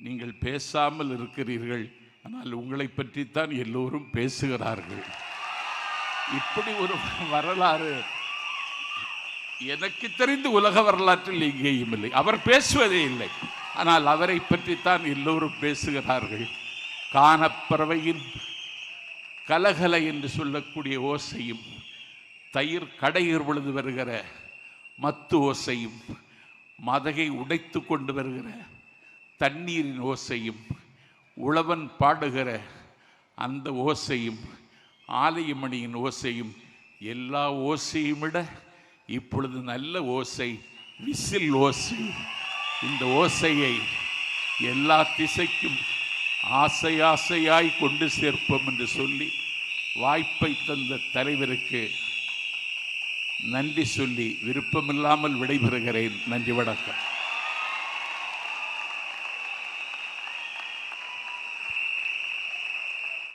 நீங்கள் பேசாமல் இருக்கிறீர்கள், ஆனால் உங்களை பற்றித்தான் எல்லோரும் பேசுகிறார்கள். இப்படி ஒரு வரலாறு எனக்கு தெரிந்து உலக வரலாற்றில் எங்கேயும் இல்லை. அவர் பேசுவதே இல்லை, ஆனால் அவரை பற்றித்தான் எல்லோரும் பேசுகிறார்கள். கானப்பறவையின் கலகல என்று சொல்லக்கூடிய ஓசையும், தயிர் கடையிற் பொழுது வருகிற மத்து ஓசையும், மதகை உடைத்து கொண்டு வருகிற தண்ணீரின் ஓசையும், உழவன் பாடுகிற அந்த ஓசையும், ஆலயமணியின் ஓசையும், எல்லா ஓசையும் விட இப்பொழுது நல்ல ஓசை விசில் ஓசை. இந்த ஓசையை எல்லா திசைக்கும் ஆசை ஆசையாய் கொண்டு சேர்ப்போம் என்று சொல்லி வாய்ப்பை தந்த தலைவருக்கு நன்றி சொல்லி விருப்பமில்லாமல் விடைபெறுகிறேன். நன்றி, வணக்கம்.